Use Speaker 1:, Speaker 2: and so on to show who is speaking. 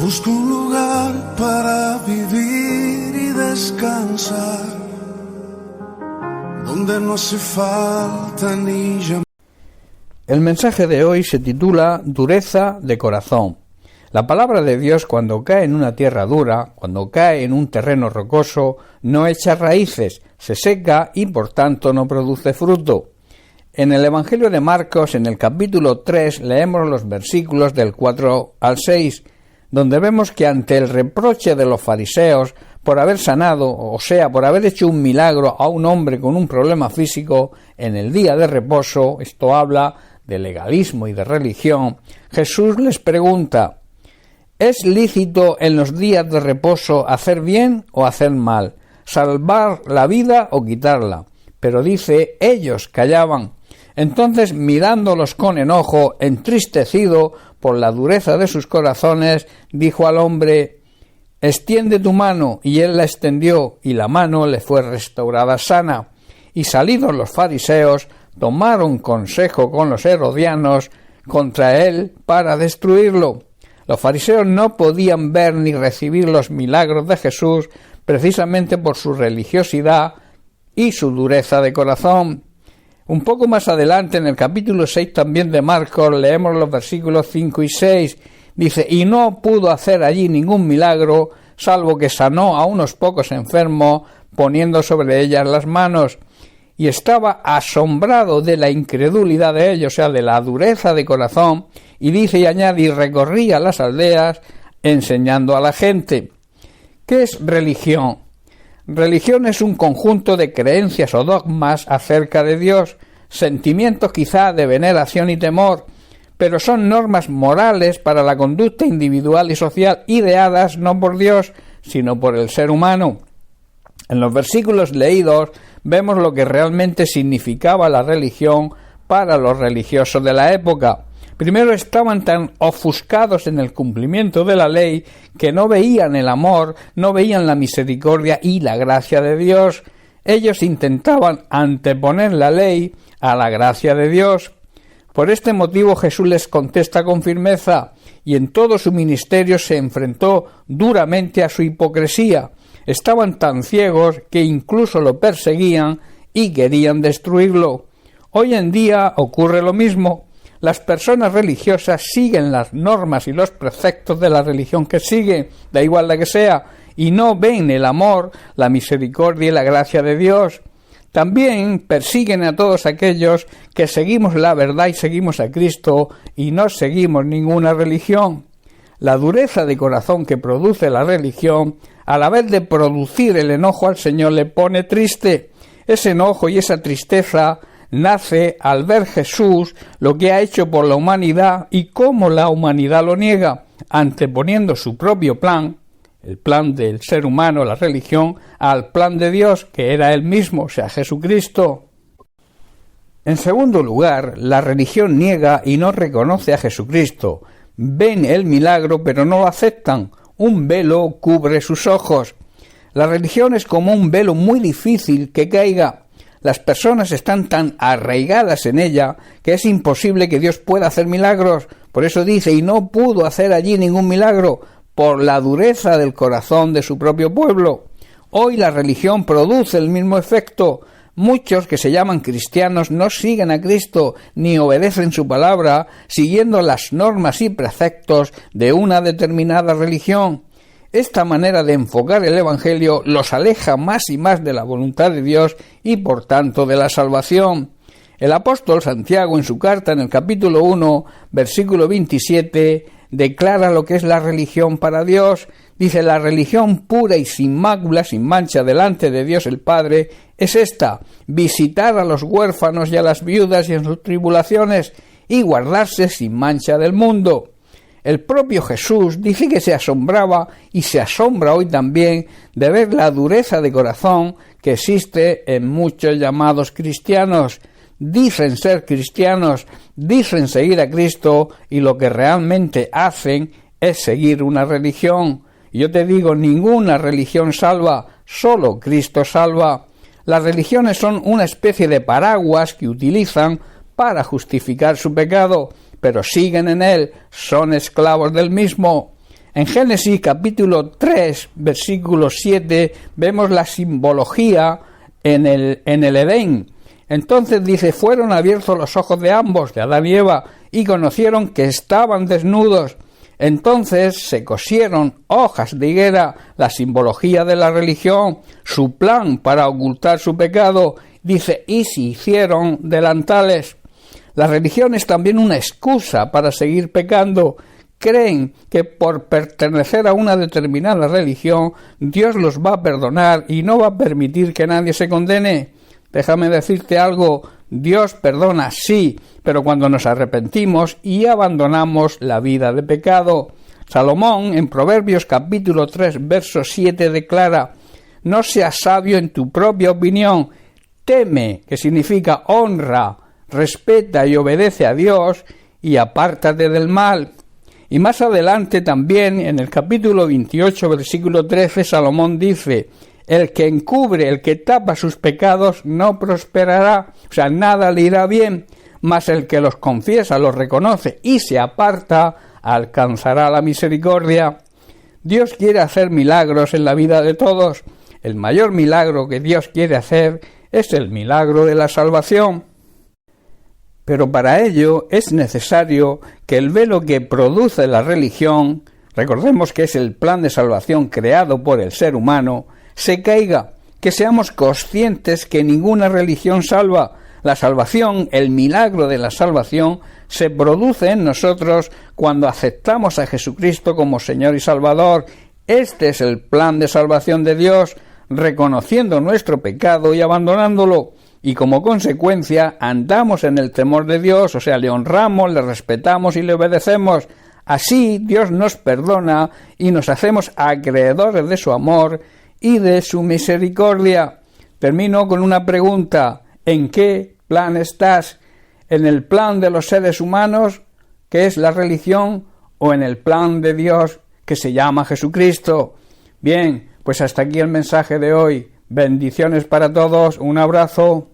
Speaker 1: Busco un lugar para vivir y descansar, donde no hace falta ni llamar.
Speaker 2: El mensaje de hoy se titula Dureza de corazón. La palabra de Dios, cuando cae en una tierra dura, cuando cae en un terreno rocoso, no echa raíces, se seca y por tanto no produce fruto. En el Evangelio de Marcos, en el capítulo 3, leemos los versículos del 4 al 6, donde vemos que ante el reproche de los fariseos por haber sanado, o sea, por haber hecho un milagro a un hombre con un problema físico en el día de reposo, esto habla de legalismo y de religión, Jesús les pregunta: ¿es lícito en los días de reposo hacer bien o hacer mal, salvar la vida o quitarla? Pero dice, ellos callaban. Entonces, mirándolos con enojo, entristecido por la dureza de sus corazones, dijo al hombre: extiende tu mano. Y él la extendió, y la mano le fue restaurada sana. Y salidos los fariseos, tomaron consejo con los herodianos contra él para destruirlo. Los fariseos no podían ver ni recibir los milagros de Jesús precisamente por su religiosidad y su dureza de corazón. Un poco más adelante, en el capítulo 6 también de Marcos, leemos los versículos 5 y 6. Dice: y no pudo hacer allí ningún milagro, salvo que sanó a unos pocos enfermos, poniendo sobre ellas las manos. Y estaba asombrado de la incredulidad de ellos, o sea, de la dureza de corazón, y dice y añade, y recorría las aldeas enseñando a la gente. ¿Qué es religión? Religión es un conjunto de creencias o dogmas acerca de Dios, sentimientos quizá de veneración y temor, pero son normas morales para la conducta individual y social, ideadas no por Dios, sino por el ser humano. En los versículos leídos vemos lo que realmente significaba la religión para los religiosos de la época. Primero, estaban tan ofuscados en el cumplimiento de la ley que no veían el amor, no veían la misericordia y la gracia de Dios. Ellos intentaban anteponer la ley a la gracia de Dios. Por este motivo Jesús les contesta con firmeza, y en todo su ministerio se enfrentó duramente a su hipocresía. Estaban tan ciegos que incluso lo perseguían y querían destruirlo. Hoy en día ocurre lo mismo. Las personas religiosas siguen las normas y los preceptos de la religión que siguen, da igual la que sea, y no ven el amor, la misericordia y la gracia de Dios. También persiguen a todos aquellos que seguimos la verdad y seguimos a Cristo y no seguimos ninguna religión. La dureza de corazón que produce la religión, a la vez de producir el enojo al Señor, le pone triste. Ese enojo y esa tristeza nace al ver Jesús lo que ha hecho por la humanidad y cómo la humanidad lo niega, anteponiendo su propio plan, el plan del ser humano, la religión, al plan de Dios, que era Él mismo, o sea, Jesucristo. En segundo lugar, la religión niega y no reconoce a Jesucristo. Ven el milagro, pero no lo aceptan. Un velo cubre sus ojos. La religión es como un velo muy difícil que caiga. Las personas están tan arraigadas en ella que es imposible que Dios pueda hacer milagros. Por eso dice, y no pudo hacer allí ningún milagro, por la dureza del corazón de su propio pueblo. Hoy la religión produce el mismo efecto. Muchos que se llaman cristianos no siguen a Cristo ni obedecen su palabra, siguiendo las normas y preceptos de una determinada religión. Esta manera de enfocar el Evangelio los aleja más y más de la voluntad de Dios y por tanto de la salvación. El apóstol Santiago, en su carta en el capítulo 1, versículo 27, declara lo que es la religión para Dios. Dice: la religión pura y sin mácula, sin mancha delante de Dios el Padre, es esta: visitar a los huérfanos y a las viudas y en sus tribulaciones, y guardarse sin mancha del mundo. El propio Jesús dice que se asombraba y se asombra hoy también de ver la dureza de corazón que existe en muchos llamados cristianos. Dicen ser cristianos, dicen seguir a Cristo y lo que realmente hacen es seguir una religión. Y yo te digo, ninguna religión salva, solo Cristo salva. Las religiones son una especie de paraguas que utilizan para justificar su pecado, pero siguen en él, son esclavos del mismo. En Génesis capítulo 3, versículo 7, vemos la simbología en el Edén. Entonces dice, fueron abiertos los ojos de ambos, de Adán y Eva, y conocieron que estaban desnudos. Entonces se cosieron hojas de higuera, la simbología de la religión, su plan para ocultar su pecado. Dice, y se hicieron delantales. La religión es también una excusa para seguir pecando. Creen que por pertenecer a una determinada religión, Dios los va a perdonar y no va a permitir que nadie se condene. Déjame decirte algo, Dios perdona, sí, pero cuando nos arrepentimos y abandonamos la vida de pecado. Salomón, en Proverbios capítulo 3, verso 7, declara, no seas sabio en tu propia opinión, teme, que significa honra, respeta y obedece a Dios, y apártate del mal. Y más adelante también, en el capítulo 28, versículo 13, Salomón dice, el que encubre, el que tapa sus pecados, no prosperará, o sea, nada le irá bien, mas el que los confiesa, los reconoce y se aparta, alcanzará la misericordia. Dios quiere hacer milagros en la vida de todos. El mayor milagro que Dios quiere hacer es el milagro de la salvación. Pero para ello es necesario que el velo que produce la religión, recordemos que es el plan de salvación creado por el ser humano, se caiga, que seamos conscientes que ninguna religión salva. La salvación, el milagro de la salvación, se produce en nosotros cuando aceptamos a Jesucristo como Señor y Salvador. Este es el plan de salvación de Dios, reconociendo nuestro pecado y abandonándolo, y como consecuencia andamos en el temor de Dios, o sea, le honramos, le respetamos y le obedecemos. Así Dios nos perdona y nos hacemos acreedores de su amor y de su misericordia. Termino con una pregunta. ¿En qué plan estás? ¿En el plan de los seres humanos, que es la religión, o en el plan de Dios, que se llama Jesucristo? Bien, pues hasta aquí el mensaje de hoy. Bendiciones para todos. Un abrazo.